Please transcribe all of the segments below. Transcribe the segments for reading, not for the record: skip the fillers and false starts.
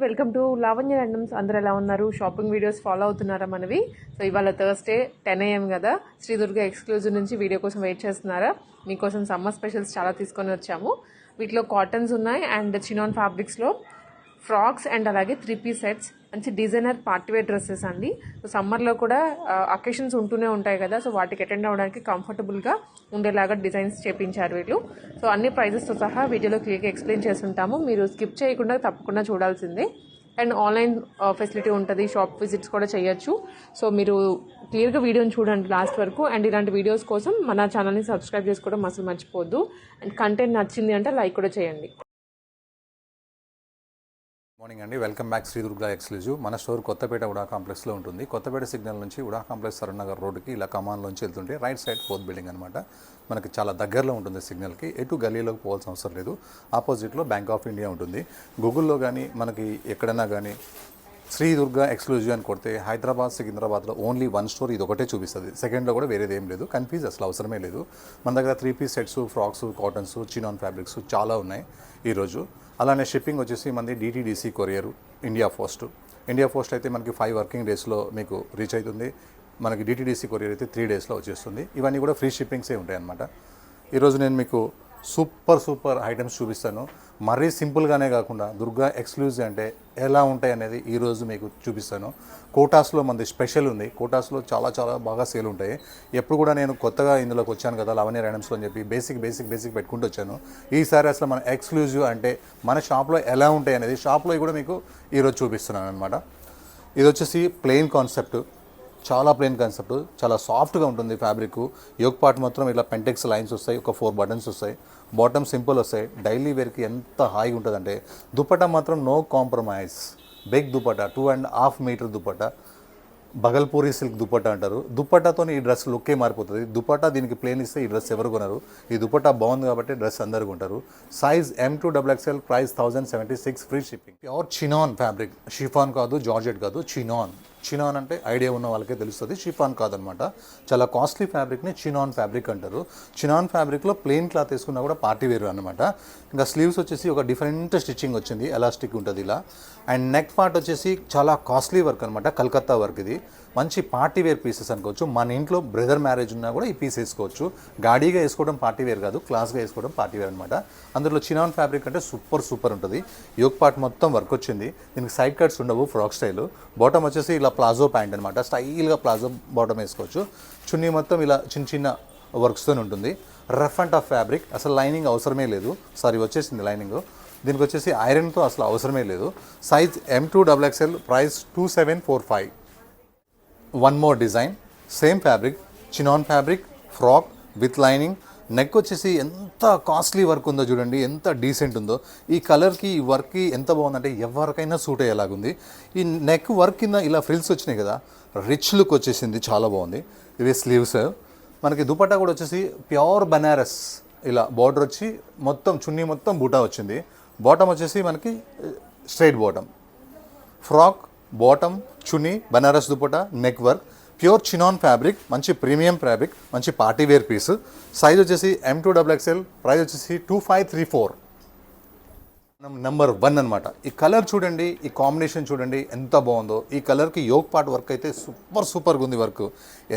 Welcome to Lavanya randoms. అందరు ఎలా ఉన్నారు? షాపింగ్ వీడియోస్ ఫాలో అవుతున్నారా మనవి? సో ఇవాళ థర్స్డే 10 AM కదా, శ్రీ దుర్గ ఎక్స్క్లూజివ్ నుంచి వీడియో కోసం వెయిట్ చేస్తున్నారా? మీకోసం సమ్మర్ స్పెషల్స్ చాలా తీసుకొని వచ్చాము. వీటిలో కాటన్స్ ఉన్నాయి అండ్ చినాన్ ఫ్యాబ్రిక్స్లో ఫ్రాక్స్ అండ్ అలాగే 3-piece సెట్స్, మంచి డిజైనర్ పార్టీవేర్ డ్రెస్సెస్ అండి. సో సమ్మర్లో కూడా అకేషన్స్ ఉంటూనే ఉంటాయి కదా, సో వాటికి అటెండ్ అవ్వడానికి కంఫర్టబుల్గా ఉండేలాగా డిజైన్స్ చేపించారు వీళ్ళు. సో అన్ని ప్రైజెస్తో సహా వీడియోలో క్లియర్గా ఎక్స్ప్లెయిన్ చేస్తుంటాము, మీరు స్కిప్ చేయకుండా తప్పకుండా చూడాల్సిందే. అండ్ ఆన్లైన్ ఫెసిలిటీ ఉంటుంది, షాప్ విజిట్స్ కూడా చేయొచ్చు. సో మీరు క్లియర్గా వీడియోని చూడండి లాస్ట్ వరకు. అండ్ ఇలాంటి వీడియోస్ కోసం మన ఛానల్ని సబ్స్క్రైబ్ చేసుకోవడం అసలు మర్చిపోద్దు. అండ్ కంటెంట్ నచ్చింది అంటే లైక్ కూడా చేయండి. మార్నింగ్ అండి, welcome back Shri Durga exclusive. మన స్టోర్ కొత్తపేట ఉడా కాంప్లెక్స్లో ఉంటుంది. కొత్తపేట సిగ్నల్ నుంచి ఉడా కాంప్లెక్స్ సరూర్నగర్ రోడ్డుకి ఇలా కమాన్లోంచి వెళ్తుంటే రైట్ సైడ్ 4th బిల్డింగ్ అనమాట. మనకి చాలా దగ్గరలో ఉంటుంది సిగ్నల్కి, ఎటు గల్లీలోకి పోవాల్సిన అవసరం లేదు. ఆపోజిట్లో బ్యాంక్ ఆఫ్ ఇండియా ఉంటుంది. గూగుల్లో కానీ మనకి ఎక్కడైనా కానీ శ్రీ దుర్గా ఎక్స్క్లూజివ్ అని కొడితే హైదరాబాద్ సికింద్రాబాద్లో ఓన్లీ 1 స్టోర్ ఇది ఒకటే చూపిస్తుంది. సెకండ్లో కూడా వేరేది ఏం లేదు. కన్ఫ్యూజ్ అసలు అవసరమే లేదు. మన దగ్గర 3-piece sets, frocks, cottons, chinon fabrics చాలా ఉన్నాయి ఈరోజు. అలానే షిప్పింగ్ వచ్చేసి మనది DTDC కొరియర్, ఇండియా పోస్ట్ అయితే మనకి 5 వర్కింగ్ డేస్లో మీకు రీచ్ అవుతుంది. మనకి DTDC కొరియర్ అయితే 3 డేస్లో వచ్చేస్తుంది. ఇవన్నీ కూడా ఫ్రీ షిప్పింగ్సే ఉంటాయి అన్నమాట. ఈరోజు నేను మీకు సూపర్ ఐటమ్స్ చూపిస్తాను. మరీ సింపుల్గానే కాకుండా దుర్గా ఎక్స్క్లూజివ్ అంటే ఎలా ఉంటాయి అనేది ఈరోజు మీకు చూపిస్తాను. కోటాస్లో మనది స్పెషల్ ఉంది. కోటాస్లో చాలా బాగా సేల్ ఉంటాయి. ఎప్పుడు కూడా నేను కొత్తగా ఇందులోకి వచ్చాను కదా లావణ్య ర్యాండమ్స్లో అని చెప్పి బేసిక్ పెట్టుకుంటూ వచ్చాను. ఈసారి అసలు మన ఎక్స్క్లూజివ్ అంటే మన షాప్లో ఎలా ఉంటాయి అనేది షాప్లో కూడా మీకు ఈరోజు చూపిస్తున్నాను అనమాట. ఇది వచ్చేసి ప్లెయిన్ కాన్సెప్ట్, చాలా ప్లెయిన్ కాన్సెప్ట్, చాలా సాఫ్ట్గా ఉంటుంది ఫ్యాబ్రిక్. యోక్ పార్ట్ మాత్రం ఇలా పెంటెక్స్ లైన్స్ వస్తాయి, ఒక 4 బటన్స్ వస్తాయి, బాటమ్ సింపుల్ వస్తాయి. డైలీ వేర్కి ఎంత హాయిగా ఉంటుందంటే దుపట్టా మాత్రం no compromise. Big dupatta, 2.5 metre dupatta, Bhagalpuri silk dupatta అంటారు. దుపట్టాతో ఈ డ్రెస్ లుక్కే మారిపోతుంది. దుపట్టా దీనికి ప్లేన్ ఇస్తే ఈ డ్రెస్ ఎవరు కొనరు. ఈ దుపట్టా బాగుంది కాబట్టి డ్రెస్ అందరు కొంటారు. Size M2XXL, price 1076, free shipping. Pure chinon fabric, chiffon కాదు, జార్జెట్ కాదు, చినాన్ అంటే ఐడియా ఉన్న వాళ్ళకే తెలుస్తుంది. షిఫాన్ కాదనమాట. చాలా కాస్ట్లీ ఫ్యాబ్రిక్ని చినాన్ ఫ్యాబ్రిక్ అంటారు. చినాన్ ఫ్యాబ్రిక్లో ప్లెయిన్ క్లాత్ వేసుకున్నా కూడా పార్టీ వేర్ అనమాట. ఇంకా స్లీవ్స్ వచ్చేసి ఒక డిఫరెంట్ స్టిచ్చింగ్ వచ్చింది, ఎలాస్టిక్ ఉంటుంది ఇలా. అండ్ నెక్ పార్ట్ వచ్చేసి చాలా కాస్ట్లీ వర్క్ అనమాట, కలకత్తా వర్క్. ఇది మంచి పార్టీ వేర్ పీసెస్ అనుకోవచ్చు. మన ఇంట్లో బ్రదర్ మ్యారేజ్ ఉన్నా కూడా ఈ పీస్ వేసుకోవచ్చు. గాడీగా వేసుకోవడం పార్టీ వేర్ కాదు, క్లాస్గా వేసుకోవడం పార్టీ వేర్ అనమాట. అందులో చినాన్ ఫ్యాబ్రిక్ అంటే సూపర్ ఉంటుంది. యోక్ పార్ట్ మొత్తం వర్క్ వచ్చింది. దీనికి సైడ్ కట్స్ ఉండవు, ఫ్రాక్ స్టైల్. బాటమ్ వచ్చేసి ఇలా ప్లాజో ప్యాంట్ అనమాట, స్టైల్గా ప్లాజో బాటమ్ వేసుకోవచ్చు. చున్నీ మొత్తం ఇలా చిన్న వర్క్స్తో ఉంటుంది. రఫ్ అండ్ టఫ్ ఫ్యాబ్రిక్, అసలు లైనింగ్ అవసరమే లేదు. సారీ వచ్చేసింది లైనింగ్. దీనికి వచ్చేసి ఐరన్తో అసలు అవసరమే లేదు. Size M2XXL, price 2745. One more design, same fabric, chinon fabric, frock with lining. Neck వచ్చేసి ఎంత కాస్ట్లీ వర్క్ ఉందో చూడండి, ఎంత డీసెంట్ ఉందో. ఈ కలర్కి, ఈ వర్క్కి ఎంత బాగుందంటే ఎవరికైనా సూట్ అయ్యేలాగుంది. ఈ నెక్ వర్క్ కింద ఇలా ఫ్రిల్స్ వచ్చినాయి కదా, రిచ్ లుక్ వచ్చేసింది, చాలా బాగుంది. ఇవి స్లీవ్స్. మనకి దుపట్టా కూడా వచ్చేసి ప్యూర్ బనారస్, ఇలా బార్డర్ వచ్చి మొత్తం చున్నీ మొత్తం బూటా వచ్చింది. బాటమ్ వచ్చేసి మనకి straight bottom. Frock, bottom, chunni, Banaras dupatta, neck work, pure chinon fabric, మంచి ప్రీమియం ఫ్యాబ్రిక్, మంచి పార్టీ వేర్ పీస్. సైజ్ వచ్చేసి M2XXL, ప్రైస్ వచ్చేసి 2534. నెంబర్ 1 అనమాట. ఈ కలర్ చూడండి, ఈ కాంబినేషన్ చూడండి ఎంత బాగుందో. ఈ కలర్కి యోక్ పార్ట్ వర్క్ అయితే సూపర్గా ఉంది. వర్క్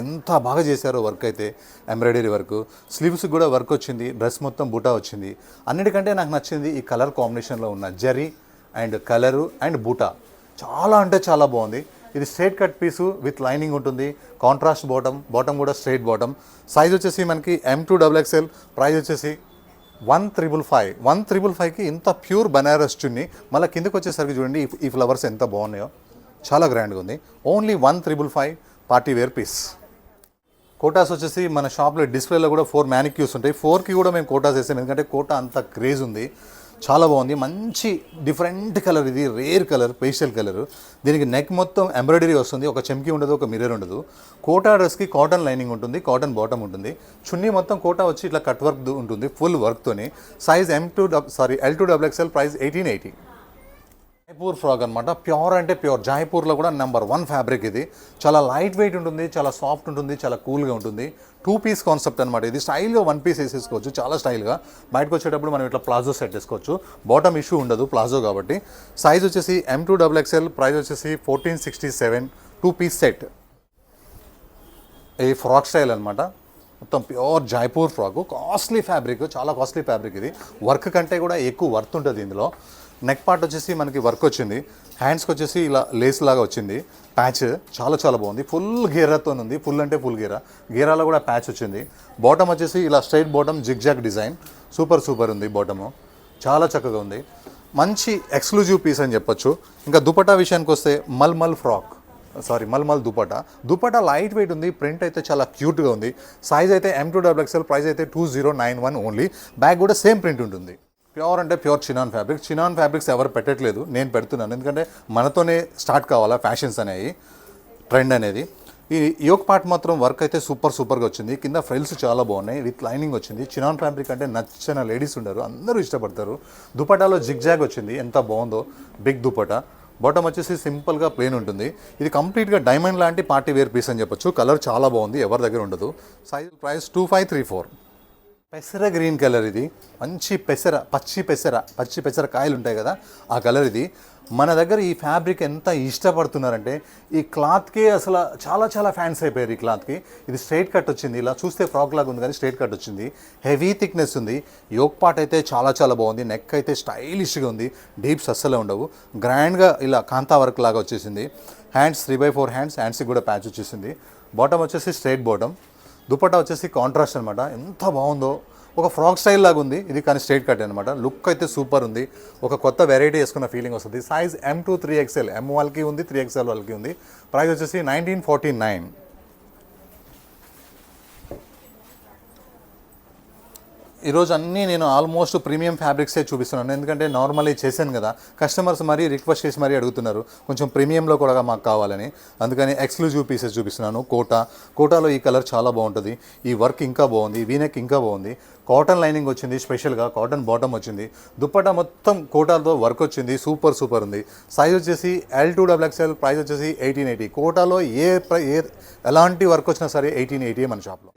ఎంత బాగా చేశారో వర్క్ అయితే, ఎంబ్రాయిడరీ వర్క్. స్లీవ్స్కి కూడా వర్క్ వచ్చింది, డ్రెస్ మొత్తం బూటా వచ్చింది. అన్నిటికంటే నాకు నచ్చింది ఈ కలర్ కాంబినేషన్లో ఉన్న జరీ అండ్ కలరు అండ్ బూటా, చాలా అంటే చాలా బాగుంది. ఇది straight cut piece with lining ఉంటుంది. కాంట్రాస్ట్ బాటమ్ కూడా స్ట్రైట్ బాటమ్. సైజ్ వచ్చేసి మనకి M2XXL, ప్రైస్ వచ్చేసి 1555కి ఇంత ప్యూర్ బనారస్ చున్నీ. మళ్ళీ కిందకి వచ్చేసరికి చూడండి ఈ ఫ్లవర్స్ ఎంత బాగున్నాయో, చాలా గ్రాండ్గా ఉంది. Only 1555, party wear piece. కోటాస్ వచ్చేసి మన షాప్లో డిస్ప్లేలో కూడా 4 మ్యానిక్యూస్ ఉంటాయి. 4కి కూడా మేము కోటాస్ వేసాం, ఎందుకంటే కోటా అంత క్రేజ్ ఉంది. చాలా బాగుంది, మంచి డిఫరెంట్ కలర్. ఇది రేర్ కలర్, పేస్టల్ కలర్. దీనికి నెక్ మొత్తం ఎంబ్రాయిడరీ వస్తుంది, ఒక చెంకి ఉండదు, ఒక మిర్రర్ ఉండదు. కోటా డ్రెస్కి కాటన్ లైనింగ్ ఉంటుంది, కాటన్ బాటమ్ ఉంటుంది. చున్నీ మొత్తం కోటా వచ్చి ఇట్లా కట్ వర్క్ ఉంటుంది, ఫుల్ వర్క్తోని. Size L2XXL, price 1880. Jaipur frock అనమాట, ప్యూర్ అంటే ప్యూర్. జైపూర్లో కూడా నెంబర్ 1 ఫ్యాబ్రిక్ ఇది. చాలా లైట్ వెయిట్ ఉంటుంది, చాలా సాఫ్ట్ ఉంటుంది, చాలా కూల్గా ఉంటుంది. 2 పీస్ కాన్సెప్ట్ అనమాట ఇది. స్టైల్గా 1 పీస్ వేసేసుకోవచ్చు, చాలా స్టైల్గా. బయటకు వచ్చేటప్పుడు మనం ఇట్లా ప్లాజో సెట్ వేసుకోవచ్చు. బాటమ్ ఇష్యూ ఉండదు ప్లాజో కాబట్టి. సైజ్ వచ్చేసి M2XXL, ప్రైస్ వచ్చేసి 1467. 2 పీస్ సెట్. ఇది ఫ్రాక్ స్టైల్ అనమాట, మొత్తం pure Jaipur frock. Costly fabric, చాలా కాస్ట్లీ ఫ్యాబ్రిక్ ఇది. వర్క్ కంటే కూడా ఎక్కువ వర్త్ ఉంటుంది ఇందులో. నెక్ పార్ట్ వచ్చేసి మనకి వర్క్ వచ్చింది. హ్యాండ్స్కి వచ్చేసి ఇలా లేస్ లాగా వచ్చింది. ప్యాచ్ చాలా చాలా బాగుంది. ఫుల్ గేరాతో ఉంది, ఫుల్ అంటే ఫుల్ గేరా. గేరాలో కూడా ప్యాచ్ వచ్చింది. బాటమ్ వచ్చేసి ఇలా straight bottom, zigzag design. Super ఉంది బాటము, చాలా చక్కగా ఉంది. మంచి ఎక్స్క్లూజివ్ పీస్ అని చెప్పొచ్చు. ఇంకా దుపట్టా విషయానికి వస్తే మల్మల్ దుపట్టా లైట్ వెయిట్ ఉంది. ప్రింట్ అయితే చాలా క్యూట్గా ఉంది. సైజ్ అయితే M2XXL, ప్రైస్ అయితే 2091 ఓన్లీ. బ్యాగ్ కూడా సేమ్ ప్రింట్ ఉంటుంది. ప్యూర్ అంటే pure chinon fabric. Chinon fabrics ఎవరు పెట్టట్లేదు, నేను పెడుతున్నాను. ఎందుకంటే మనతోనే స్టార్ట్ కావాలా ఫ్యాషన్స్ అనేవి, ట్రెండ్ అనేది. ఈ యోక్ పార్ట్ మాత్రం వర్క్ అయితే సూపర్గా వచ్చింది. కింద ఫ్రిల్స్ చాలా బాగున్నాయి, విత్ లైనింగ్ వచ్చింది. చినాన్ ఫ్యాబ్రిక్ అంటే నచ్చిన లేడీస్ ఉండరు, అందరూ ఇష్టపడతారు. దుపట్టాలో జిగ్జాగ్ వచ్చింది, ఎంత బాగుందో. బిగ్ దుపట్టా. బాటమ్ వచ్చేసి సింపుల్గా ప్లెయిన్ ఉంటుంది. ఇది కంప్లీట్గా డైమండ్ లాంటి పార్టీ వేర్ పీస్ అని చెప్పొచ్చు. కలర్ చాలా బాగుంది, ఎవరి దగ్గర ఉండదు. Size price 2534. పెసర గ్రీన్ కలర్ ఇది. మంచి పెసర, పచ్చి పెసర కాయలు ఉంటాయి కదా, ఆ కలర్ ఇది. మన దగ్గర ఈ ఫ్యాబ్రిక్ ఎంత ఇష్టపడుతున్నారంటే ఈ క్లాత్కి అసలు చాలా ఫ్యాన్స్ అయిపోయారు ఈ క్లాత్కి. ఇది స్ట్రైట్ కట్ వచ్చింది, ఇలా చూస్తే ఫ్రాక్ లాగా ఉంది కానీ స్ట్రైట్ కట్ వచ్చింది. హెవీ థిక్నెస్ ఉంది. యోక్ పార్ట్ అయితే చాలా బాగుంది. నెక్ అయితే స్టైలిష్గా ఉంది, డీప్స్ అస్సలే ఉండవు. గ్రాండ్గా ఇలా కాంతా వర్క్ లాగా వచ్చేసింది. హ్యాండ్స్ 3/4 హ్యాండ్స్కి కూడా ప్యాచ్ వచ్చేసింది. బాటమ్ వచ్చేసి స్ట్రైట్ బాటమ్. దుపట్టా వచ్చేసి కాంట్రాస్ట్ అనమాట. ఎంత బాగుందో, ఒక ఫ్రాక్ స్టైల్ లాగా ఉంది ఇది, కానీ స్ట్రైట్ కట్ అనమాట. లుక్ అయితే సూపర్ ఉంది. ఒక కొత్త వెరైటీ వేసుకున్న ఫీలింగ్ వస్తుంది. సైజ్ M2 3XL, M వాళ్ళకి ఉంది, 3XL వాళ్ళకి ఉంది. ప్రైస్ వచ్చేసి 1949. ఈరోజు అన్నీ నేను ఆల్మోస్ట్ ప్రీమియం ఫ్యాబ్రిక్సే చూపిస్తున్నాను. ఎందుకంటే నార్మల్లీ చేశాను కదా, కస్టమర్స్ మరీ రిక్వెస్ట్ చేసి మరీ అడుగుతున్నారు కొంచెం ప్రీమియంలో కూడా మాకు కావాలని. అందుకని ఎక్స్క్లూజివ్ పీసెస్ చూపిస్తున్నాను. కోటాలో ఈ కలర్ చాలా బాగుంటుంది. ఈ వర్క్ ఇంకా బాగుంది, వీనెక్ ఇంకా బాగుంది. కాటన్ లైనింగ్ వచ్చింది, స్పెషల్గా కాటన్ బాటమ్ వచ్చింది. దుపట్టా మొత్తం కోటాలతో వర్క్ వచ్చింది. సూపర్ ఉంది. సైజ్ వచ్చేసి L2XXL, ప్రైస్ వచ్చేసి 1880. కోటాలో ఎలాంటి వర్క్ వచ్చినా సరే 1880 మన షాప్లో.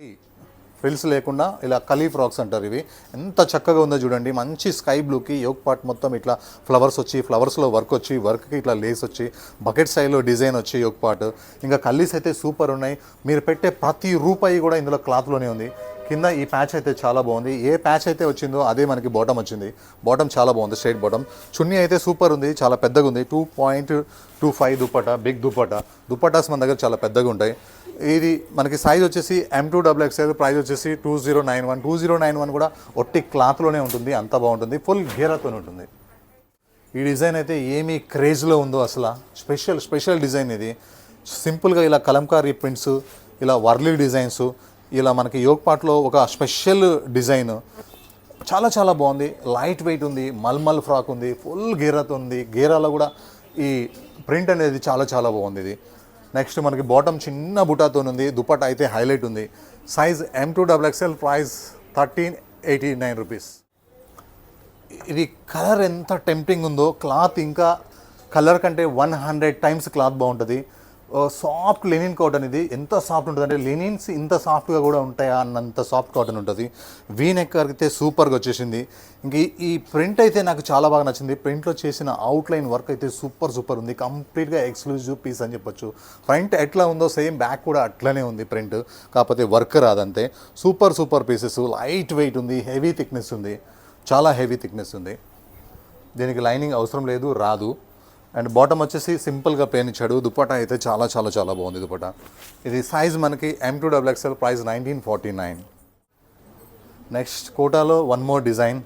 ఫ్రిల్స్ లేకుండా ఇలా కలీ ఫ్రాక్స్ అంటారు ఇవి. ఎంత చక్కగా ఉందో చూడండి. మంచి స్కై బ్లూకి యోక్ పార్ట్ మొత్తం ఇట్లా ఫ్లవర్స్ వచ్చి, ఫ్లవర్స్లో వర్క్ వచ్చి, వర్క్కి ఇట్లా లేస్ వచ్చి, బకెట్ స్టైల్లో డిజైన్ వచ్చి యోక్ పార్ట్. ఇంకా కల్లీస్ అయితే సూపర్ ఉన్నాయి. మీరు పెట్టే ప్రతి రూపాయి కూడా ఇందులో క్లాత్లోనే ఉంది. కింద ఈ ప్యాచ్ అయితే చాలా బాగుంది. ఏ ప్యాచ్ అయితే వచ్చిందో అదే మనకి బాటమ్ వచ్చింది. బాటమ్ చాలా బాగుంది, స్ట్రైట్ బాటమ్. చున్నీ అయితే సూపర్ ఉంది, చాలా పెద్దగా ఉంది. 2.25 దుపట్టా, బిగ్ దుపట్టాస్ మన దగ్గర చాలా పెద్దగా ఉంటాయి. ఇది మనకి సైజ్ వచ్చేసి M2XXL, ప్రైస్ వచ్చేసి 2091. 2091 కూడా ఒట్టి క్లాత్లోనే ఉంటుంది, అంత బాగుంటుంది. ఫుల్ గేరాతో ఉంటుంది. ఈ డిజైన్ అయితే ఏమీ క్రేజ్లో ఉందో అసలు. స్పెషల్ డిజైన్ ఇది. సింపుల్గా ఇలా కలంకారీ ప్రింట్స్, ఇలా వర్లీ డిజైన్స్, ఇలా మనకి యోక్ పార్ట్లో ఒక స్పెషల్ డిజైన్ చాలా బాగుంది. లైట్ వెయిట్ ఉంది. మల్మల్ ఫ్రాక్ ఉంది, ఫుల్ గేరాతో ఉంది. గేరాలో కూడా ఈ ప్రింట్ అనేది చాలా బాగుంది ఇది. నెక్స్ట్ మనకి బాటమ్ చిన్న బుటాతో ఉంది. దుపట్టా అయితే హైలైట్ ఉంది. Size M2XXL, price 1389 rupees. ఇది కలర్ ఎంత టెంప్టింగ్ ఉందో. క్లాత్ ఇంకా కలర్ కంటే 100 టైమ్స్ క్లాత్ బాగుంటుంది. సాఫ్ట్ లెనిన్ కాటన్ ఇది. ఎంత సాఫ్ట్ ఉంటుంది అంటే లెనిన్స్ ఇంత సాఫ్ట్గా కూడా ఉంటాయా అన్నంత సాఫ్ట్ కాటన్ ఉంటుంది. వీ నెక్ అయితే సూపర్గా వచ్చేసింది. ఇంక ఈ ప్రింట్ అయితే నాకు చాలా బాగా నచ్చింది. ప్రింట్లో చేసిన అవుట్లైన్ వర్క్ అయితే సూపర్ ఉంది. కంప్లీట్గా ఎక్స్క్లూజివ్ పీస్ అని చెప్పొచ్చు. ఫ్రంట్ ఎట్లా ఉందో సేమ్ బ్యాక్ కూడా అట్లనే ఉంది ప్రింట్, కాకపోతే వర్క్ రాదంతే. Super pieces. లైట్ వెయిట్ ఉంది, హెవీ థిక్నెస్ ఉంది, చాలా హెవీ థిక్నెస్ ఉంది. దీనికి లైనింగ్ అవసరం లేదు, రాదు. అండ్ బాటమ్ వచ్చేసి సింపుల్గా ప్లేన్ ఇచ్చాడు. దుపట్టా అయితే చాలా బాగుంది దుపట్టా. ఇది సైజ్ మనకి M2XXL, ప్రైస్ 1949. నెక్స్ట్ కోటాలో వన్ మోర్ డిజైన్.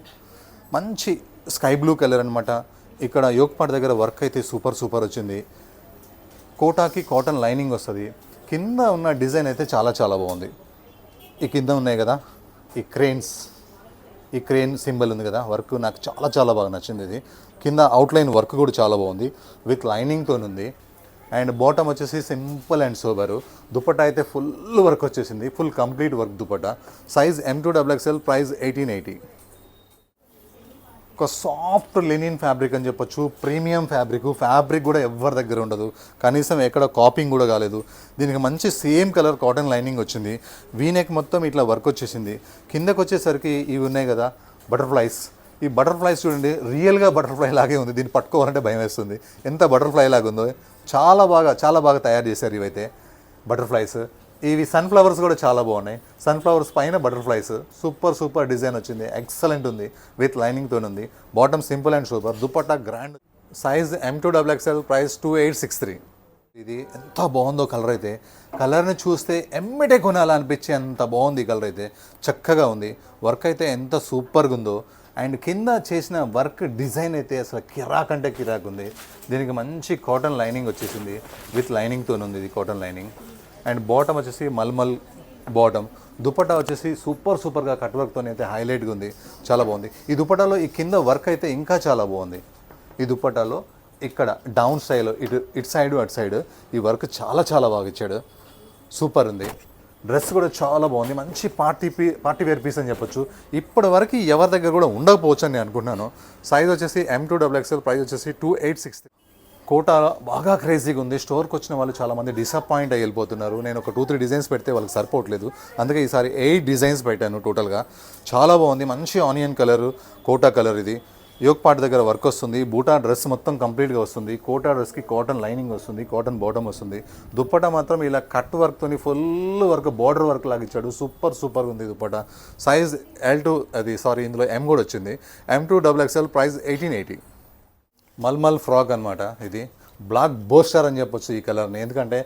మంచి స్కై బ్లూ కలర్ అనమాట. ఇక్కడ యోక్ పార్ట్ దగ్గర వర్క్ అయితే సూపర్ వచ్చింది. కోటాకి కాటన్ లైనింగ్ వస్తుంది. కింద ఉన్న డిజైన్ అయితే చాలా బాగుంది. ఈ కింద ఉన్నాయి కదా ఈ క్రేన్ సింబల్ ఉంది కదా, వర్క్ నాకు చాలా బాగా నచ్చింది. ఇది కింద అవుట్లైన్ వర్క్ కూడా చాలా బాగుంది, విత్ లైనింగ్తో ఉంది. అండ్ బాటమ్ వచ్చేసి సింపుల్ అండ్ సోబరు. దుపట్టా అయితే ఫుల్ వర్క్ వచ్చేసింది, full complete work dupatta. Size M2XXL, price 1880. ఒక సాఫ్ట్ లెనిన్ ఫ్యాబ్రిక్ అని చెప్పొచ్చు, ప్రీమియం ఫ్యాబ్రిక్ కూడా ఎవరి దగ్గర ఉండదు, కనీసం ఎక్కడ కాపింగ్ కూడా కాలేదు. దీనికి మంచి సేమ్ కలర్ కాటన్ లైనింగ్ వచ్చింది, వీనెక్ మొత్తం ఇట్లా వర్క్ వచ్చేసింది. కిందకు వచ్చేసరికి ఇవి ఉన్నాయి కదా బటర్ఫ్లైస్, ఈ బటర్ఫ్లైస్ చూడండి రియల్గా బటర్ఫ్లై లాగే ఉంది, దీన్ని పట్టుకోవాలంటే భయం వేస్తుంది ఎంత బటర్ఫ్లై లాగా ఉందో. చాలా బాగా తయారు చేశారు ఇవైతే బటర్ఫ్లైస్. ఇవి సన్ఫ్లవర్స్ కూడా చాలా బాగున్నాయి, సన్ఫ్లవర్స్ పైన బటర్ఫ్లైస్, సూపర్ డిజైన్ వచ్చింది, ఎక్సలెంట్ ఉంది, విత్ లైనింగ్తో ఉంది. Bottom simple and super, dupatta grand. Size M2XXL, price 2863. ఇది ఎంత బాగుందో కలర్ అయితే, కలర్ని చూస్తే ఎమ్మిటే కొనాలనిపించే అంత బాగుంది కలర్ అయితే, చక్కగా ఉంది. వర్క్ అయితే ఎంత సూపర్గా ఉందో, అండ్ కింద చేసిన వర్క్ డిజైన్ అయితే అసలు కిరాక్ అంటే కిరాక్ ఉంది. దీనికి మంచి కాటన్ లైనింగ్ వచ్చేసింది, విత్ లైనింగ్తో ఉంది ఇది కాటన్ లైనింగ్. అండ్ బాటమ్ వచ్చేసి మల్మల్ బాటమ్, దుపట్టా వచ్చేసి సూపర్గా కట్ వర్క్తో అయితే హైలైట్గా ఉంది, చాలా బాగుంది. ఈ దుపట్టాలో ఈ కింద వర్క్ అయితే ఇంకా చాలా బాగుంది. ఈ దుపట్టాలో ఇక్కడ డౌన్ స్టైల్ ఇటు సైడ్ అటు సైడ్ ఈ వర్క్ చాలా బాగా ఇచ్చాడు, సూపర్ ఉంది. డ్రెస్ కూడా చాలా బాగుంది, మంచి పార్టీ వేర్ పీస్ అని చెప్పొచ్చు. ఇప్పటి వరకు ఎవరి దగ్గర కూడా ఉండకపోవచ్చు అని నేను అనుకుంటున్నాను. సైజ్ వచ్చేసి M2XXL, ప్రైస్ వచ్చేసి 2863. కోటా బాగా క్రేజీగా ఉంది, స్టోర్కి వచ్చిన వాళ్ళు చాలామంది డిసప్పాయింట్ అయ్యి వెళ్ళిపోతున్నారు. నేను ఒక 2-3 డిజైన్స్ పెడితే వాళ్ళకి సరిపోవట్లేదు, అందుకే ఈసారి 8 డిజైన్స్ పెట్టాను టోటల్గా. చాలా బాగుంది, మంచి ఆనియన్ కలర్, కోటా కలర్. ఇది యోక్ పార్ట్ దగ్గర వర్క్ వస్తుంది, బూటా డ్రెస్ మొత్తం కంప్లీట్గా వస్తుంది, కోటా డ్రెస్కి కాటన్ లైనింగ్ వస్తుంది, కాటన్ బాటమ్ వస్తుంది. దుప్పటా మాత్రం ఇలా కట్ వర్క్తో ఫుల్ వర్క్, బార్డర్ వర్క్ లాగా ఇచ్చాడు, సూపర్ ఉంది దుప్పటా. సైజ్ ఇందులో M కూడా వచ్చింది, M2XXL, ప్రైస్ 1880. మల్మల్ ఫ్రాక్ అనమాట, ఇది బ్లాక్ బోస్టర్ అని చెప్పొచ్చు ఈ కలర్ని. ఎందుకంటే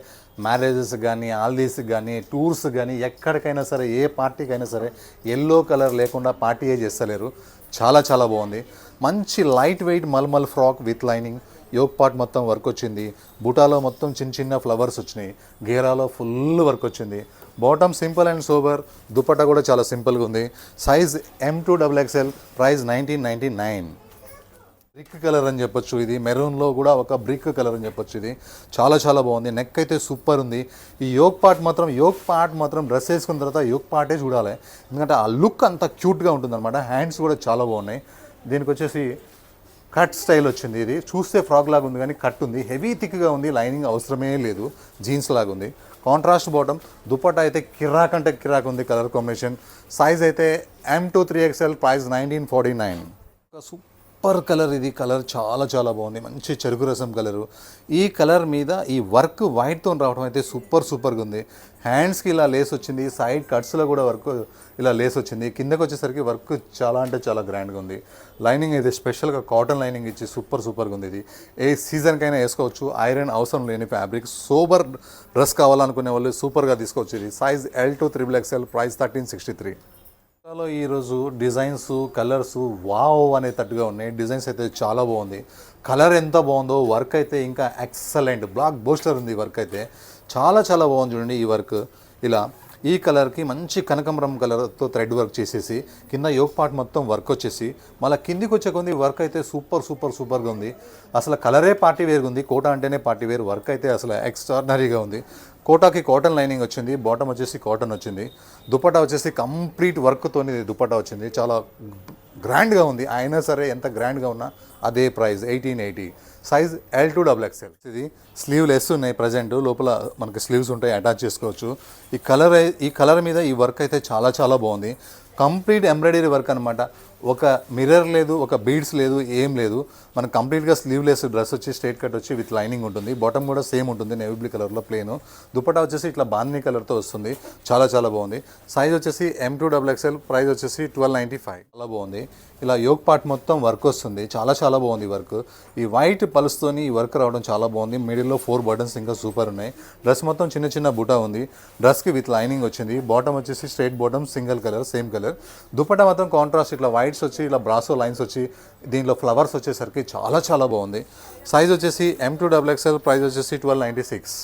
మ్యారేజెస్ కానీ, హాలిడేస్కి కానీ, టూర్స్ కానీ, ఎక్కడికైనా సరే ఏ పార్టీకైనా సరే ఎల్లో కలర్ లేకుండా పార్టీయే చేస్తలేరు. చాలా బాగుంది, మంచి light weight malmal frock with lining. Yoke part మొత్తం వర్క్ వచ్చింది, బుటాలో మొత్తం చిన్న ఫ్లవర్స్ వచ్చినాయి, గేరాలో ఫుల్ వర్క్ వచ్చింది. Bottom simple and sober, dupatta కూడా చాలా సింపుల్గా ఉంది. Size M2XXL, price 1999. Brick colour అని చెప్పొచ్చు, ఇది మెరూన్లో కూడా ఒక బ్రిక్ కలర్ అని చెప్పొచ్చు. ఇది చాలా బాగుంది, నెక్ అయితే సూపర్ ఉంది. ఈ యోక్ పార్ట్ మాత్రం డ్రెస్ వేసుకున్న తర్వాత యోక్ పార్టే చూడాలి, ఎందుకంటే ఆ లుక్ అంత క్యూట్గా ఉంటుందన్నమాట. హ్యాండ్స్ కూడా చాలా బాగున్నాయి. దీనికి వచ్చేసి కట్ స్టైల్ వచ్చింది, ఇది చూస్తే ఫ్రాక్ లాగా ఉంది కానీ కట్ ఉంది, హెవీ థిక్గా ఉంది, లైనింగ్ అవసరమే లేదు, జీన్స్ లాగా ఉంది. కాంట్రాస్ట్ బాటమ్, దుపట్టా అయితే కిరాక్ అంటే కిరాక్ ఉంది కలర్ కాంబినేషన్. సైజ్ అయితే M2XXL, ప్రైస్ 1949. సూపర్ కలర్, ఇది కలర్ చాలా బాగుంది, మంచి చెరుకు రసం కలరు. ఈ కలర్ మీద ఈ వర్క్ వైట్తో రావడం అయితే సూపర్గా ఉంది. హ్యాండ్స్కి ఇలా లేస్ వచ్చింది, సైడ్ కట్స్లో కూడా వర్క్ ఇలా లేస్ వచ్చింది, కిందకు వచ్చేసరికి వర్క్ చాలా గ్రాండ్గా ఉంది. లైనింగ్ అయితే స్పెషల్గా కాటన్ లైనింగ్ ఇచ్చి సూపర్గా ఉంది. ఇది ఏ సీజన్కైనా వేసుకోవచ్చు, ఐరన్ అవసరం లేని ఫ్యాబ్రిక్. సోబర్ డ్రెస్ కావాలనుకునే వాళ్ళు సూపర్గా తీసుకోవచ్చు. ఇది సైజ్ L2XXL, ప్రైస్ 1363. ఈరోజు డిజైన్స్, కలర్స్ వావ్ అనేటట్టుగా ఉన్నాయి. డిజైన్స్ అయితే చాలా బాగుంది, కలర్ ఎంత బాగుందో, వర్క్ అయితే ఇంకా ఎక్సలెంట్, బ్లాక్ బోస్టర్ ఉంది. వర్క్ అయితే చాలా బాగుంది. చూడండి ఈ వర్క్ ఇలా ఈ కలర్కి మంచి కనకంబరం కలర్తో థ్రెడ్ వర్క్ చేసేసి కింద యోక్ పార్ట్ మొత్తం వర్క్ వచ్చేసి మళ్ళీ కిందికి వచ్చే కొంది వర్క్ అయితే సూపర్గా ఉంది. అసలు కలరే పార్టీ వేర్గా ఉంది, కోటా అంటేనే పార్టీ వేర్. వర్క్ అయితే అసలు ఎక్స్ట్రాడినరీగా ఉంది. కోటాకి కాటన్ లైనింగ్ వచ్చింది, బాటమ్ వచ్చేసి కాటన్ వచ్చింది, దుపట్టా వచ్చేసి కంప్లీట్ వర్క్తోని దుపట్టా వచ్చింది, చాలా గ్రాండ్గా ఉంది. అయినా సరే ఎంత గ్రాండ్గా ఉన్నా అదే ప్రైస్ 1880. Size L2XXL. ఇది స్లీవ్ లెస్ ఉన్నాయి ప్రజెంట్, లోపల మనకి స్లీవ్స్ ఉంటాయి, అటాచ్ చేసుకోవచ్చు. ఈ కలర్ మీద ఈ వర్క్ అయితే చాలా బాగుంది. కంప్లీట్ ఎంబ్రాయిడరీ వర్క్ అనమాట, ఒక మిర్రర్ లేదు, ఒక బీడ్స్ లేదు, ఏం లేదు. మనకు కంప్లీట్గా స్లీవ్లెస్ డ్రెస్ వచ్చి స్ట్రైట్ కట్ వచ్చి విత్ లైనింగ్ ఉంటుంది, బాటమ్ కూడా సేమ్ ఉంటుంది, నేవీ బ్లూ కలర్లో ప్లేను. దుపట్టా వచ్చేసి ఇట్లా బాందీ కలర్తో వస్తుంది, చాలా బాగుంది. సైజ్ వచ్చేసి M2XXL, ప్రైస్ వచ్చేసి 1295. చాలా బాగుంది. ఇలా యోక్ పార్ట్ మొత్తం వర్క్ వస్తుంది, చాలా బాగుంది వర్క్. ఈ వైట్ పల్స్తోని ఈ వర్క్ రావడం చాలా బాగుంది. మిడిల్లో 4 బటన్స్ ఇంకా సూపర్ ఉన్నాయి. డ్రెస్ మొత్తం చిన్న బుటా ఉంది, డ్రెస్కి విత్ లైనింగ్ వచ్చింది. బాటమ్ వచ్చేసి straight bottom, single colour, same colour. Dupatta మాత్రం కాంట్రాస్ట్ ఇట్లా వైట్స్ వచ్చి ఇలా బ్రాసో లైన్స్ వచ్చి దీంట్లో ఫ్లవర్స్ వచ్చేసరికి చాలా బాగుంది. సైజ్ వచ్చేసి M2XXL, ప్రైస్ వచ్చేసి 1296.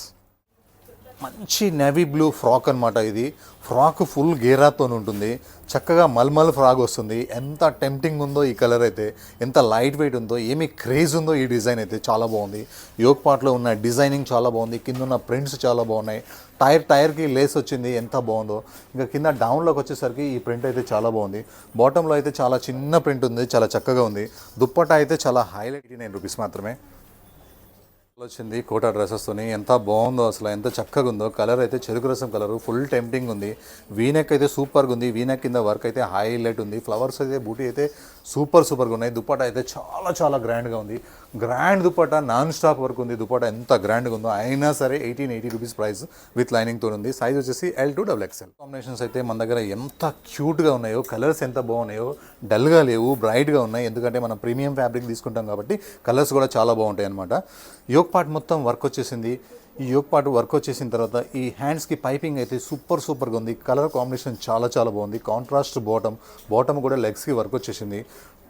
మంచి నేవీ బ్లూ ఫ్రాక్ అనమాట ఇది. ఫ్రాక్ ఫుల్ గేరాతో ఉంటుంది, చక్కగా మల్మల్ ఫ్రాక్ వస్తుంది. ఎంత టెంప్టింగ్ ఉందో ఈ కలర్ అయితే, ఎంత లైట్ వెయిట్ ఉందో, ఏమి క్రేజ్ ఉందో ఈ డిజైన్ అయితే చాలా బాగుంది. యోక్ పార్ట్లో ఉన్న డిజైనింగ్ చాలా బాగుంది, కింద ఉన్న ప్రింట్స్ చాలా బాగున్నాయి. టైర్కి లేస్ వచ్చింది, ఎంత బాగుందో. ఇంకా కింద డౌన్లోకి వచ్చేసరికి ఈ ప్రింట్ అయితే చాలా బాగుంది. బాటంలో అయితే చాలా చిన్న ప్రింట్ ఉంది, చాలా చక్కగా ఉంది. దుప్పట్టా అయితే చాలా హైలైట్, 89 రూపీస్ మాత్రమే వచ్చింది. కోటా డ్రెస్సెస్తోని ఎంత బాగుందో, అసలు ఎంత చక్కగా ఉందో. కలర్ అయితే చెరుకు రసం కలరు, ఫుల్ టెంప్టింగ్ ఉంది. వీనెక్ అయితే సూపర్గా ఉంది, వీనెక్ కింద వర్క్ అయితే హైలైట్ ఉంది. ఫ్లవర్స్ అయితే బూటీ అయితే సూపర్గా ఉన్నాయి. దుప్పట్టా అయితే చాలా గ్రాండ్గా ఉంది. Grand dupatta, non stop work ఉంది. దుప్పట్టా ఎంత గ్రాండ్గా ఉందో, అయినా సరే 1880 రూపీస్ ప్రైస్ విత్ లైనింగ్తో ఉంది. సైజ్ వచ్చేసి L2 XXL. కాంబినేషన్స్ అయితే మన దగ్గర ఎంత క్యూట్గా ఉన్నాయో, కలర్స్ ఎంత బాగున్నాయో, డల్గా లేవు, బ్రైట్గా ఉన్నాయి. ఎందుకంటే మనం ప్రీమియం ఫ్యాబ్రిక్ తీసుకుంటాం కాబట్టి కలర్స్ కూడా చాలా బాగుంటాయి అనమాట. యోక్ పార్ట్ మొత్తం వర్క్ వచ్చేసింది. ఈ యోక్ పార్ట్ వర్క్ వచ్చేసిన తర్వాత ఈ హ్యాండ్స్కి పైపింగ్ అయితే సూపర్గా ఉంది. కలర్ కాంబినేషన్ చాలా బాగుంది. కాంట్రాస్ట్ బాటమ్ కూడా లెగ్స్కి వర్క్ వచ్చేసింది.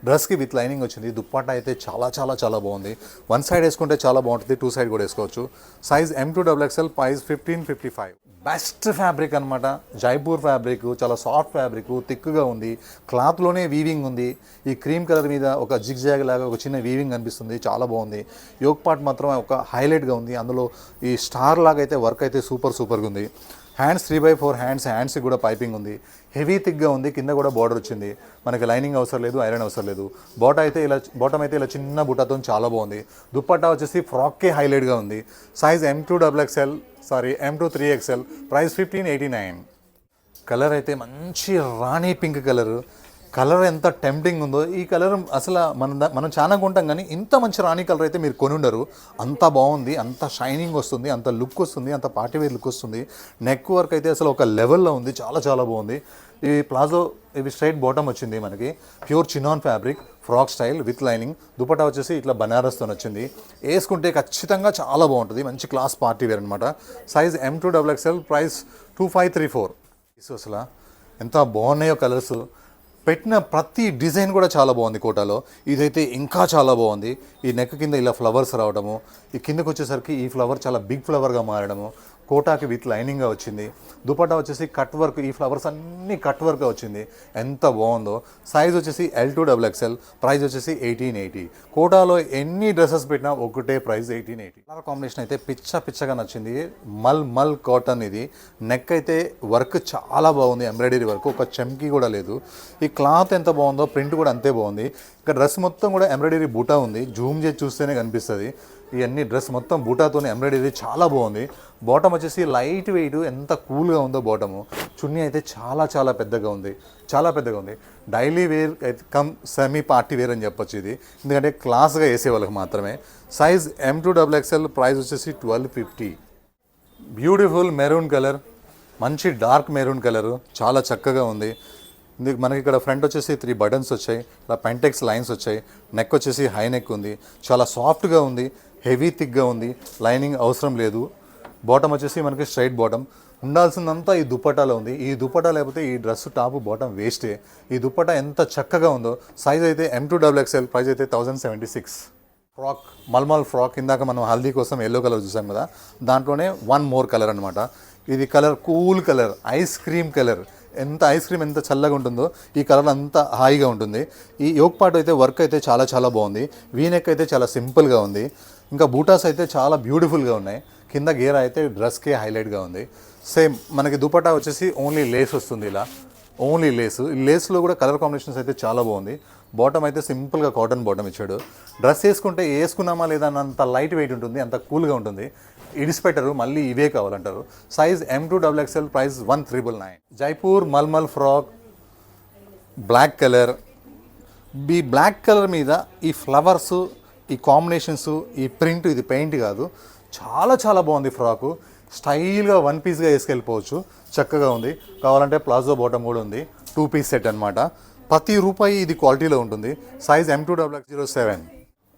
డ్రెస్కి విత్ లైనింగ్ వచ్చింది. దుప్పట్టా అయితే చాలా బాగుంది. వన్ సైడ్ వేసుకుంటే చాలా బాగుంటుంది, టూ సైడ్ కూడా వేసుకోవచ్చు. Size M2 XXL, price 1555. Best fabric అనమాట, జైపూర్ ఫ్యాబ్రిక్. చాలా సాఫ్ట్ ఫ్యాబ్రిక్, థిక్గా ఉంది. క్లాత్లోనే వీవింగ్ ఉంది. ఈ క్రీమ్ కలర్ మీద ఒక జిగ్జాగ్ లాగా ఒక చిన్న వీవింగ్ అనిపిస్తుంది, చాలా బాగుంది. యోక్ పార్ట్ మాత్రం ఒక హైలైట్గా ఉంది. అందులో ఈ స్టార్ లాగా అయితే వర్క్ అయితే సూపర్గా ఉంది. హ్యాండ్స్ 3/4 హ్యాండ్స్కి కూడా పైపింగ్ ఉంది. హెవీ థిక్గా ఉంది. కింద కూడా బార్డర్ వచ్చింది. మనకి లైనింగ్ అవసరం లేదు, ఐరన్ అవసరం లేదు. బాటమ్ అయితే ఇలా చిన్న బుట్టతో చాలా బాగుంది. దుప్పట్టా వచ్చేసి ఫ్రాక్కే హైలైట్గా ఉంది. Size M2 3XL, price 1589. Colour అయితే మంచి రాణి పింక్ కలర్ ఎంత టెంప్టింగ్ ఉందో. ఈ కలర్ అసలు మనం చాలా కొంటాం, కానీ ఇంత మంచి రాణి కలర్ అయితే మీరు కొని ఉండరు. అంత బాగుంది, అంత షైనింగ్ వస్తుంది, అంత లుక్ వస్తుంది, అంత పార్టీవేర్ లుక్ వస్తుంది. నెక్ వర్క్ అయితే అసలు ఒక లెవెల్లో ఉంది, చాలా బాగుంది. ఈ ప్లాజో ఇవి స్ట్రైట్ బాటమ్ వచ్చింది మనకి. Pure chinon fabric, frock style with lining. Dupatta వచ్చేసి ఇట్లా బనారస్తో వచ్చింది. వేసుకుంటే ఖచ్చితంగా చాలా బాగుంటుంది. మంచి క్లాస్ పార్టీ వేర్ అనమాట. Size M2 XXL, price 2534. అసలు ఎంత బాగున్నాయో కలర్స్. పెట్టిన ప్రతి డిజైన్ కూడా చాలా బాగుంది కోటాలో. ఇదైతే ఇంకా చాలా బాగుంది. ఈ నెక్ కింద ఇలా ఫ్లవర్స్ రావడము, ఈ కిందకు వచ్చేసరికి ఈ ఫ్లవర్ చాలా బిగ్ ఫ్లవర్గా మారడము. కోటాకి విత్ లైనింగ్గా వచ్చింది. దుపట్టా వచ్చేసి కట్ వర్క్, ఈ ఫ్లవర్స్ అన్నీ కట్ వర్క్గా వచ్చింది. ఎంత బాగుందో. సైజ్ వచ్చేసి L2 XXL, ప్రైస్ వచ్చేసి 1880. కోటాలో ఎన్ని డ్రెస్సెస్ పెట్టినా ఒకటే ప్రైస్ 1880. కలర్ కాంబినేషన్ అయితే పిచ్చగా నచ్చింది. మల్ కాటన్ ఇది. నెక్ అయితే వర్క్ చాలా బాగుంది, ఎంబ్రాయిడరీ వర్క్, ఒక చమ్కీ కూడా లేదు. ఈ క్లాత్ ఎంత బాగుందో, ప్రింట్ కూడా అంతే బాగుంది. ఇక్కడ డ్రెస్ మొత్తం కూడా ఎంబ్రాయిడరీ బూటా ఉంది. జూమ్ చేసి చూస్తేనే కనిపిస్తుంది. ఇవన్నీ డ్రెస్ మొత్తం బూటాతోనే ఎంబ్రాయిడరీ చాలా బాగుంది. బాటమ్ వచ్చేసి లైట్ వెయిట్, ఎంత కూల్గా ఉందో బాటము. చున్నీ అయితే చాలా పెద్దగా ఉంది, daily wear cum semi party wear అని చెప్పొచ్చు ఇది, ఎందుకంటే క్లాస్గా వేసే వాళ్ళకి మాత్రమే. సైజ్ M2 XXL, ప్రైస్ వచ్చేసి 1250. బ్యూటిఫుల్ మెరూన్ కలర్, మంచి డార్క్ మెరూన్ కలరు, చాలా చక్కగా ఉంది. మనకి ఇక్కడ ఫ్రంట్ వచ్చేసి 3 బటన్స్ వచ్చాయి, ఇలా పెంటెక్స్ లైన్స్ వచ్చాయి. నెక్ వచ్చేసి హై నెక్ ఉంది, చాలా సాఫ్ట్గా ఉంది, హెవీ థిక్గా ఉంది, లైనింగ్ అవసరం లేదు. బాటమ్ వచ్చేసి మనకి స్ట్రైట్ బాటమ్. ఉండాల్సిందంతా ఈ దుప్పటాలో ఉంది. ఈ దుప్పటా లేకపోతే ఈ డ్రెస్ టాప్ బాటమ్ వేస్టే. ఈ దుప్పటా ఎంత చక్కగా ఉందో. సైజ్ అయితే M2 XXL, ప్రైస్ అయితే 1076. Frock, malmal frock. ఇందాక మనం హల్దీ కోసం ఎల్లో కలర్ చూసాం కదా, దాంట్లోనే వన్ మోర్ కలర్ అనమాట. ఇది colour cool colour, ice cream colour. Ice cream ఎంత చల్లగా ఉంటుందో ఈ కలర్ అంత హాయిగా ఉంటుంది. ఈ యోక్ పార్ట్ అయితే వర్క్ అయితే చాలా బాగుంది. వీనెక్ అయితే చాలా సింపుల్గా ఉంది. ఇంకా బూటాస్ అయితే చాలా బ్యూటిఫుల్గా ఉన్నాయి. కింద గేర్ అయితే డ్రెస్కే హైలైట్గా ఉంది. సేమ్ మనకి దుపట్టా వచ్చేసి ఓన్లీ లేస్ వస్తుంది, ఇలా ఓన్లీ లేస్లో కూడా కలర్ కాంబినేషన్స్ అయితే చాలా బాగుంది. బాటమ్ అయితే సింపుల్గా కాటన్ బాటమ్ ఇచ్చాడు. డ్రెస్ వేసుకుంటే వేసుకున్నామా లేదా అంత లైట్ వెయిట్ ఉంటుంది, అంత కూల్గా ఉంటుంది. ఇడిసిపెట్టరు, మళ్ళీ ఇవే కావాలంటారు. Size M2 XXL, price 1399. Jaipur malmal frock, black colour. ఈ బ్లాక్ కలర్ మీద ఈ ఫ్లవర్స్, ఈ కాంబినేషన్స్, ఈ ప్రింట్, ఇది పెయింట్ కాదు, చాలా బాగుంది. ఫ్రాకు స్టైల్గా 1 పీస్గా వేసుకెళ్ళిపోవచ్చు, చక్కగా ఉంది. కావాలంటే ప్లాజో బాటమ్ కూడా ఉంది. 2 పీస్ సెట్ అనమాట. ప్రతి రూపాయి ఇది క్వాలిటీలో ఉంటుంది. Size M2 XXL.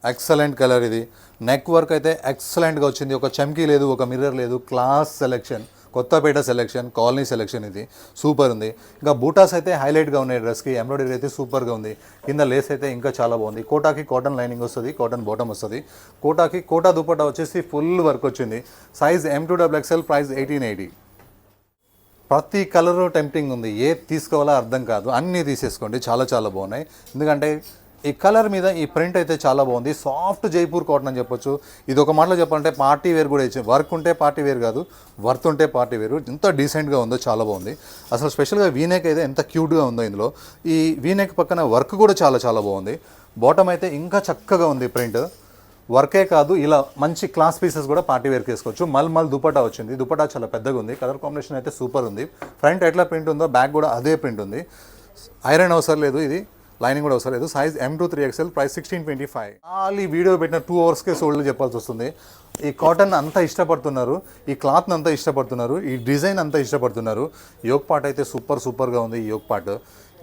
Excellent colour ఇది. నెక్ వర్క్ అయితే ఎక్సలెంట్గా వచ్చింది. ఒక చమ్కీ లేదు, ఒక మిర్రర్ లేదు, class selection. Kothapet selection, colony selection ఇది సూపర్ ఉంది. ఇంకా బూటాస్ అయితే హైలైట్గా ఉన్నాయి డ్రెస్కి, ఎంబ్రాయిడరీ అయితే సూపర్గా ఉంది. కింద లేస్ అయితే ఇంకా చాలా బాగుంది. కోటాకి కాటన్ లైనింగ్ వస్తుంది, కాటన్ బాటమ్ వస్తుంది. కోటాకి కోటా దుపట్టా వచ్చేసి ఫుల్ వర్క్ వచ్చింది. Size M2XXL, price 1880. ప్రతి కలరు టెంప్టింగ్ ఉంది, ఏది తీసుకోవాలో అర్థం కాదు, అన్నీ తీసేసుకోండి, చాలా చాలా బాగున్నాయి. ఎందుకంటే ఈ కలర్ మీద ఈ ప్రింట్ అయితే చాలా బాగుంది. సాఫ్ట్ జైపూర్ కాటన్ అని చెప్పొచ్చు. ఇది ఒక మాటలో చెప్పాలంటే పార్టీ వేర్ కూడా ఇచ్చింది. వర్క్ ఉంటే పార్టీ వేర్ కాదు, వర్త్ ఉంటే పార్టీ వేరు. ఎంత డీసెంట్గా ఉందో, చాలా బాగుంది. అసలు స్పెషల్గా వీనెక్ అయితే ఎంత క్యూట్గా ఉందో. ఇందులో ఈ వీనెక్ పక్కన వర్క్ కూడా చాలా చాలా బాగుంది. బాటమ్ అయితే ఇంకా చక్కగా ఉంది ప్రింట్. వర్కే కాదు, ఇలా మంచి క్లాస్ పీసెస్ కూడా పార్టీ వేర్కి వేసుకోవచ్చు. మల్ దుపట్టా వచ్చింది. దుపట్టా చాలా పెద్దగా ఉంది. కలర్ కాంబినేషన్ అయితే సూపర్ ఉంది. ఫ్రంట్ ఎట్లా ప్రింట్ ఉందో బ్యాక్ కూడా అదే ప్రింట్ ఉంది. ఐరన్ అవసరం లేదు, ఇది లైనింగ్ కూడా అవసరం లేదు. Size M2XXL, price 1625. ఈ వీడియో పెట్టిన 2 అవర్స్కే సోల్డ్ చెప్పాల్సి వస్తుంది. ఈ కాటన్ అంతా ఇష్టపడుతున్నారు, ఈ క్లాత్ని అంతా ఇష్టపడుతున్నారు, ఈ డిజైన్ అంతా ఇష్టపడుతున్నారు. యోక్ పార్ట్ అయితే సూపర్గా ఉంది. ఈ యోక్ పార్ట్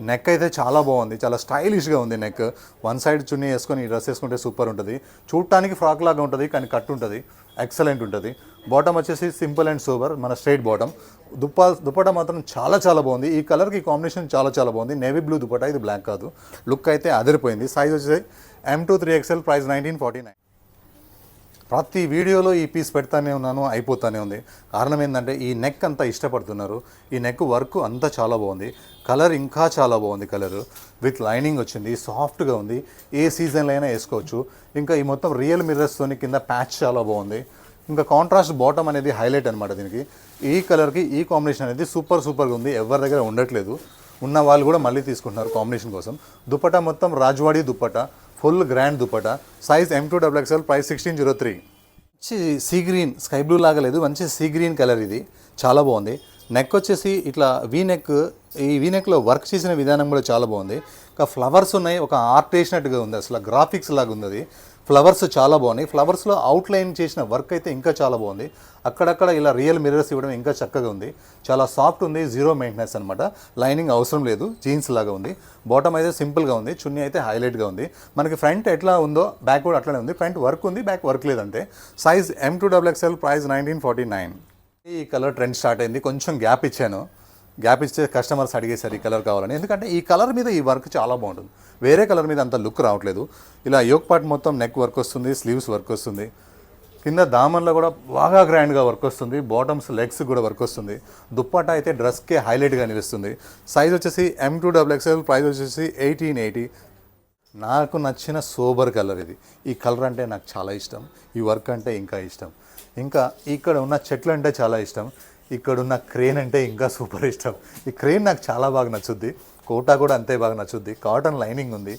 నెక్ అయితే చాలా బాగుంది, చాలా స్టైలిష్గా ఉంది నెక్. వన్ సైడ్ చున్నీ వేసుకొని ఈ డ్రెస్ వేసుకుంటే సూపర్ ఉంటుంది. చూడటానికి ఫ్రాక్ లాగా ఉంటుంది, కానీ కట్ ఉంటుంది, ఎక్సలెంట్ ఉంటుంది. బాటమ్ వచ్చేసి సింపుల్ అండ్ సూపర్, మన స్ట్రైట్ బాటమ్. దుపట్టా మాత్రం చాలా చాలా బాగుంది. ఈ కలర్కి కాంబినేషన్ చాలా చాలా బాగుంది. నేవీ బ్లూ దుపట్టా, ఇది బ్లాక్ కాదు. లుక్ అయితే అదిరిపోయింది. సైజ్ వచ్చేసి M2XXL, ప్రైస్ 1949. ప్రతి వీడియోలో ఈ పీస్ పెడతానే ఉన్నాను, అయిపోతానే ఉంది. కారణం ఏంటంటే ఈ నెక్ అంతా ఇష్టపడుతున్నారు. ఈ నెక్ వర్క్ అంతా చాలా బాగుంది. కలర్ ఇంకా చాలా బాగుంది. కలర్ విత్ లైనింగ్ వచ్చింది, సాఫ్ట్గా ఉంది. ఏ సీజన్లో అయినా వేసుకోవచ్చు. ఇంకా ఈ మొత్తం రియల్ మిర్రర్స్తోని కింద ప్యాచ్ చాలా బాగుంది. ఇంకా కాంట్రాస్ట్ బాటమ్ అనేది హైలైట్ అనమాట దీనికి. ఈ కలర్కి ఈ కాంబినేషన్ అనేది సూపర్గా ఉంది. ఎవరి దగ్గర ఉండట్లేదు, ఉన్న వాళ్ళు కూడా మళ్ళీ తీసుకుంటున్నారు కాంబినేషన్ కోసం. దుపట్టా మొత్తం Rajwadi dupatta, full grand dupatta. Size M2XXL, price 1603. మంచి సీ గ్రీన్, స్కై బ్లూ లాగా లేదు, మంచి సీ గ్రీన్ కలర్. ఇది చాలా బాగుంది. నెక్ వచ్చేసి ఇట్లా వీనెక్, ఈ వీనెక్లో వర్క్ చేసిన విధానం కూడా చాలా బాగుంది. ఇంకా ఫ్లవర్స్ ఉన్నాయి, ఒక ఆర్ట్ వేసినట్టుగా ఉంది, అసలు గ్రాఫిక్స్ లాగా ఉంది అది. ఫ్లవర్స్ చాలా బాగున్నాయి. ఫ్లవర్స్లో అవుట్లైన్ చేసిన వర్క్ అయితే ఇంకా చాలా బాగుంది. అక్కడక్కడ ఇలా రియల్ మిర్రర్స్ ఇవ్వడం ఇంకా చక్కగా ఉంది. చాలా సాఫ్ట్ ఉంది, జీరో మెయింటెనెన్స్ అనమాట. లైనింగ్ అవసరం లేదు, జీన్స్ లాగా ఉంది. బాటమ్ అయితే సింపుల్గా ఉంది, చున్నీ అయితే హైలైట్గా ఉంది. మనకి ఫ్రంట్ ఎట్లా ఉందో బ్యాక్ కూడా అట్లనే ఉంది. ఫ్రంట్ వర్క్ ఉంది, బ్యాక్ వర్క్ లేదంటే. Size M2XXL, price 1949. ఈ కలర్ ట్రెండ్ స్టార్ట్ అయింది. కొంచెం గ్యాప్ ఇచ్చాను, గ్యాప్ ఇచ్చే కస్టమర్స్ అడిగేశారు ఈ కలర్ కావాలని. ఎందుకంటే ఈ కలర్ మీద ఈ వర్క్ చాలా బాగుంటుంది, వేరే కలర్ మీద అంత లుక్ రావట్లేదు. ఇలా యోక్ పార్ట్ మొత్తం నెక్ వర్క్ వస్తుంది, స్లీవ్స్ వర్క్ వస్తుంది, కింద దామన్లో కూడా బాగా గ్రాండ్గా వర్క్ వస్తుంది, బాటమ్స్ లెగ్స్ కూడా వర్క్ వస్తుంది. దుప్పట్టా అయితే డ్రెస్కే హైలైట్గా నిలుస్తుంది. సైజ్ వచ్చేసి M2XXL, ప్రైస్ వచ్చేసి 1880. నాకు నచ్చిన సోబర్ కలర్ ఇది. ఈ కలర్ అంటే నాకు చాలా ఇష్టం, ఈ వర్క్ అంటే ఇంకా ఇష్టం. ఇంకా ఇక్కడ ఉన్న చెట్లు అంటే చాలా ఇష్టం, ఇక్కడున్న క్రేన్ అంటే ఇంకా సూపర్ ఇష్టం. ఈ క్రేన్ నాకు చాలా బాగా నచ్చుద్ది. కోటా కూడా అంతే బాగా నచ్చుద్ది. కాటన్ లైనింగ్ ఉంది.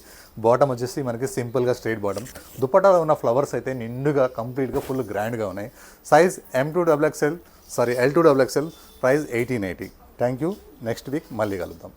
బాటమ్ వచ్చేసి మనకి సింపుల్గా స్ట్రైట్ బాటమ్. దుపట్టాలో ఉన్న ఫ్లవర్స్ అయితే నిండుగా కంప్లీట్గా ఫుల్ గ్రాండ్గా ఉన్నాయి. Size L2XXL, price 1880. Thank you. Next week మళ్ళీ కలుద్దాం.